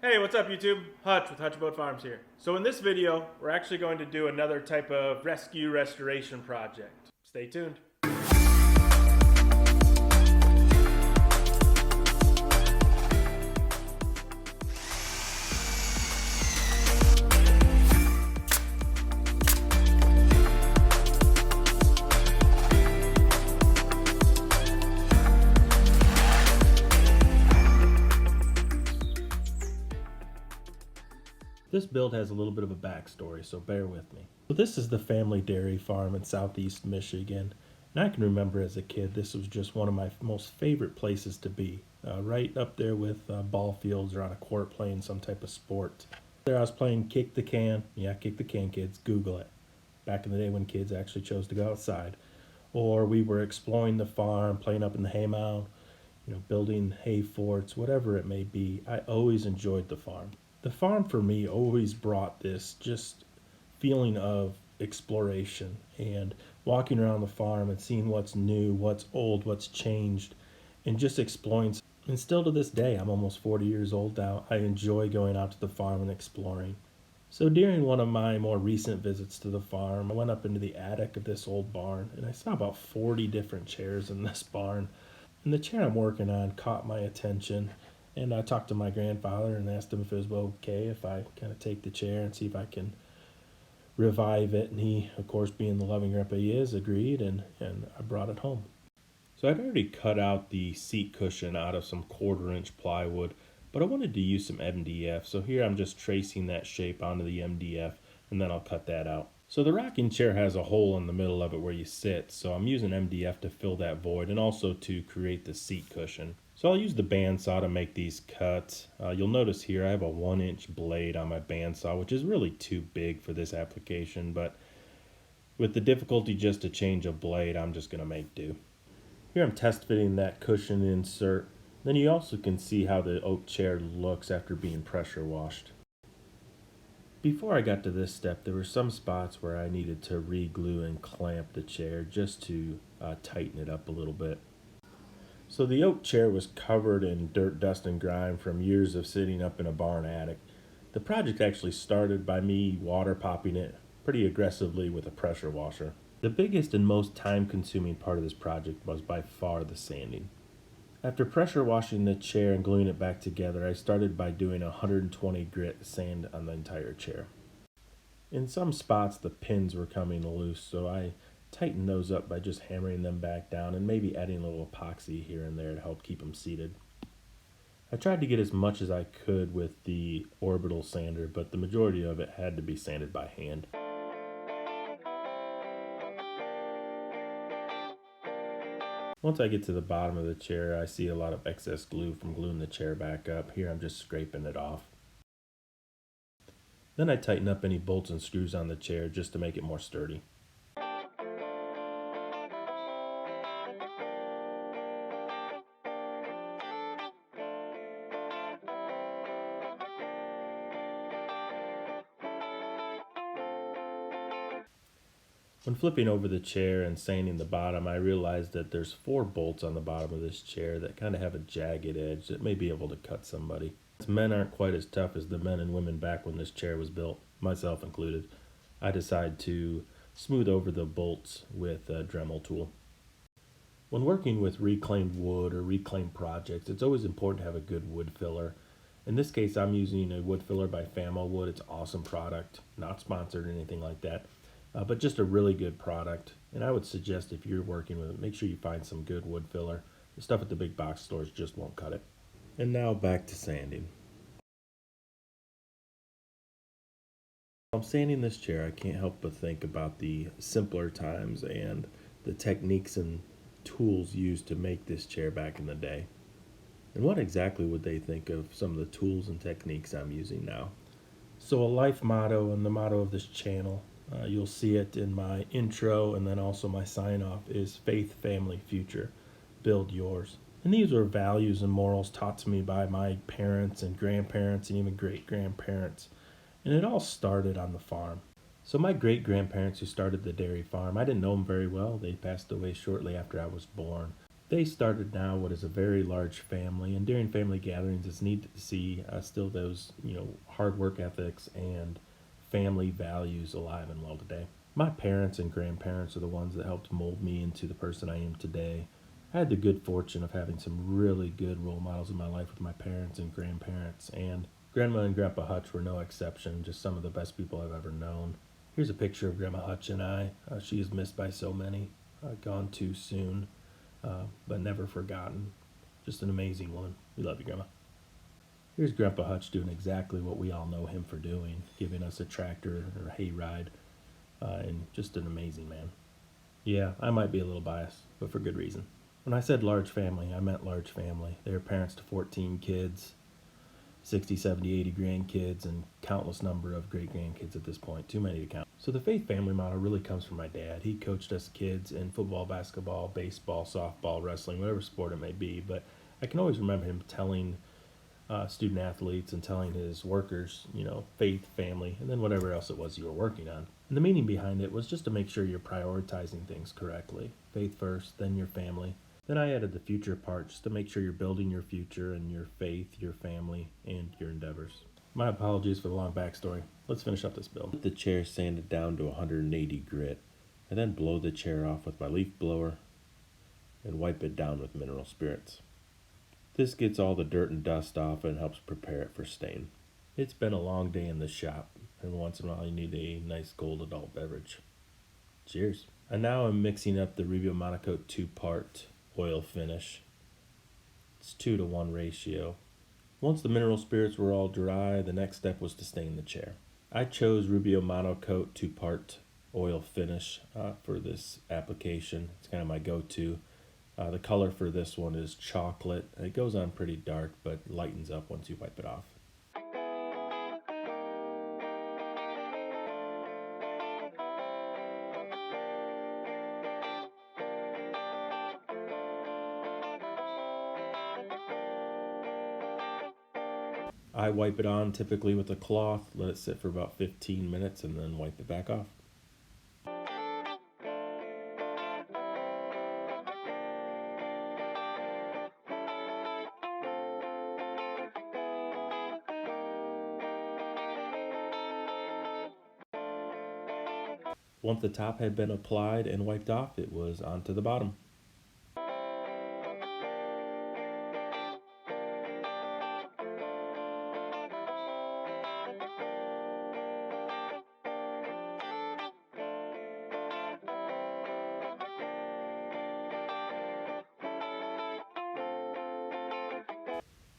Hey, what's up YouTube? Hutch with Hutch Boat Farms here. So in this video, we're actually going to do another type of rescue restoration project. Stay tuned. This build has a little bit of a backstory, so bear with me. So this is the family dairy farm in southeast Michigan. And I can remember as a kid, this was just one of my most favorite places to be. Right up there with ball fields or on a court playing some type of sport. There I was playing kick the can. Yeah, kick the can, kids. Google it. Back in the day when kids actually chose to go outside. Or we were exploring the farm, playing up in the haymow, building hay forts, whatever it may be. I always enjoyed the farm. The farm for me always brought this just feeling of exploration and walking around the farm and seeing what's new, what's old, what's changed, and just exploring. And still to this day, I'm almost 40 years old now, I enjoy going out to the farm and exploring. So during one of my more recent visits to the farm, I went up into the attic of this old barn and I saw about 40 different chairs in this barn. And the chair I'm working on caught my attention. And I talked to my grandfather and asked him if it was okay if I kind of take the chair and see if I can revive it. And he, of course, being the loving grandpa he is, agreed, and I brought it home. So I'd already cut out the seat cushion out of some 1/4-inch plywood, but I wanted to use some MDF. So here I'm just tracing that shape onto the MDF, and then I'll cut that out. So the rocking chair has a hole in the middle of it where you sit, so I'm using MDF to fill that void and also to create the seat cushion. So I'll use the bandsaw to make these cuts. You'll notice here I have a 1-inch blade on my bandsaw, which is really too big for this application, but with the difficulty just to change a blade, I'm just going to make do. Here I'm test fitting that cushion insert. Then you also can see how the oak chair looks after being pressure washed. Before I got to this step, there were some spots where I needed to re-glue and clamp the chair just to tighten it up a little bit. So the oak chair was covered in dirt, dust, and grime from years of sitting up in a barn attic. The project actually started by me water popping it pretty aggressively with a pressure washer. The biggest and most time-consuming part of this project was by far the sanding. After pressure washing the chair and gluing it back together, I started by doing 120 grit sand on the entire chair. In some spots the pins were coming loose, so I tighten those up by just hammering them back down and maybe adding a little epoxy here and there to help keep them seated. I tried to get as much as I could with the orbital sander, but the majority of it had to be sanded by hand. Once I get to the bottom of the chair, I see a lot of excess glue from gluing the chair back up. Here I'm just scraping it off. Then I tighten up any bolts and screws on the chair just to make it more sturdy. When flipping over the chair and sanding the bottom, I realized that there's 4 bolts on the bottom of this chair that kind of have a jagged edge that may be able to cut somebody. Men aren't quite as tough as the men and women back when this chair was built, myself included. I decided to smooth over the bolts with a Dremel tool. When working with reclaimed wood or reclaimed projects, it's always important to have a good wood filler. In this case, I'm using a wood filler by Famo Wood. It's an awesome product, not sponsored or anything like that. But just a really good product, and I would suggest if you're working with it, make sure you find some good wood filler. The stuff at the big box stores just won't cut it. And now back to sanding. While I'm sanding this chair, I can't help but think about the simpler times and the techniques and tools used to make this chair back in the day. And what exactly would they think of some of the tools and techniques I'm using now? So a life motto and the motto of this channel, you'll see it in my intro and then also my sign-off, is faith, family, future. Build yours. And these are values and morals taught to me by my parents and grandparents and even great-grandparents. And it all started on the farm. So my great-grandparents who started the dairy farm, I didn't know them very well. They passed away shortly after I was born. They started now what is a very large family, and during family gatherings, it's neat to see still those hard work ethics and family values alive and well today. My parents and grandparents are the ones that helped mold me into the person I am today. I had the good fortune of having some really good role models in my life with my parents and grandparents, and Grandma and Grandpa Hutch were no exception, just some of the best people I've ever known. Here's a picture of Grandma Hutch and I. She is missed by so many, gone too soon, but never forgotten. Just an amazing woman. We love you, Grandma. Here's Grandpa Hutch doing exactly what we all know him for doing, giving us a tractor or a hay ride, and just an amazing man. Yeah, I might be a little biased, but for good reason. When I said large family, I meant large family. They are parents to 14 kids, 60, 70, 80 grandkids, and countless number of great grandkids at this point. Too many to count. So the faith family model really comes from my dad. He coached us kids in football, basketball, baseball, softball, wrestling, whatever sport it may be. But I can always remember him telling student athletes and telling his workers, faith, family, and then whatever else it was you were working on. And the meaning behind it was just to make sure you're prioritizing things correctly. Faith first, then your family. Then I added the future part just to make sure you're building your future and your faith, your family, and your endeavors. My apologies for the long backstory. Let's finish up this build. Get the chair sanded down to 180 grit, and then blow the chair off with my leaf blower and wipe it down with mineral spirits. This gets all the dirt and dust off and helps prepare it for stain. It's been a long day in the shop, and once in a while you need a nice cold adult beverage. Cheers. And now I'm mixing up the Rubio Monocoat 2-part oil finish. It's 2-to-1 ratio. Once the mineral spirits were all dry, the next step was to stain the chair. I chose Rubio Monocoat 2-part oil finish for this application. It's kind of my go-to. The color for this one is chocolate. It goes on pretty dark, but lightens up once you wipe it off. I wipe it on typically with a cloth, let it sit for about 15 minutes, and then wipe it back off. Once the top had been applied and wiped off, it was onto the bottom.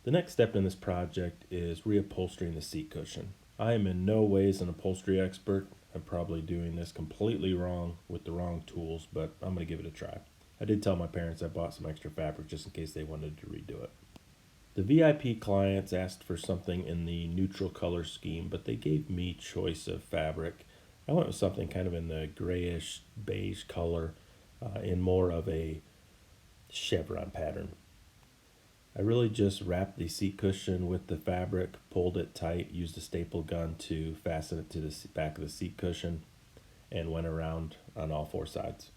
The next step in this project is reupholstering the seat cushion. I am in no ways an upholstery expert. I'm probably doing this completely wrong with the wrong tools, but I'm going to give it a try. I did tell my parents I bought some extra fabric just in case they wanted to redo it. The VIP clients asked for something in the neutral color scheme, but they gave me choice of fabric. I went with something kind of in the grayish beige color in more of a chevron pattern. I really just wrapped the seat cushion with the fabric, pulled it tight, used a staple gun to fasten it to the back of the seat cushion, and went around on all 4 sides.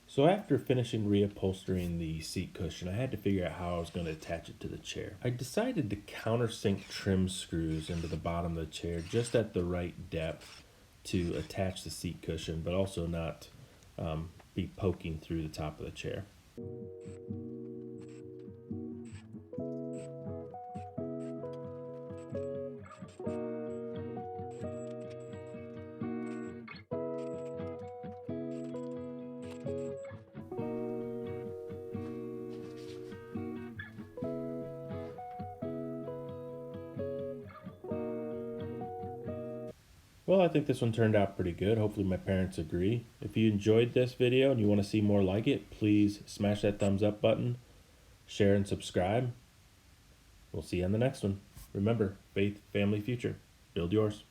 So after finishing reupholstering the seat cushion, I had to figure out how I was going to attach it to the chair. I decided to countersink trim screws into the bottom of the chair just at the right depth to attach the seat cushion, but also not be poking through the top of the chair. Well, I think this one turned out pretty good. Hopefully my parents agree. If you enjoyed this video and you want to see more like it, please smash that thumbs up button, share and subscribe. We'll see you on the next one. Remember, faith, family, future. Build yours.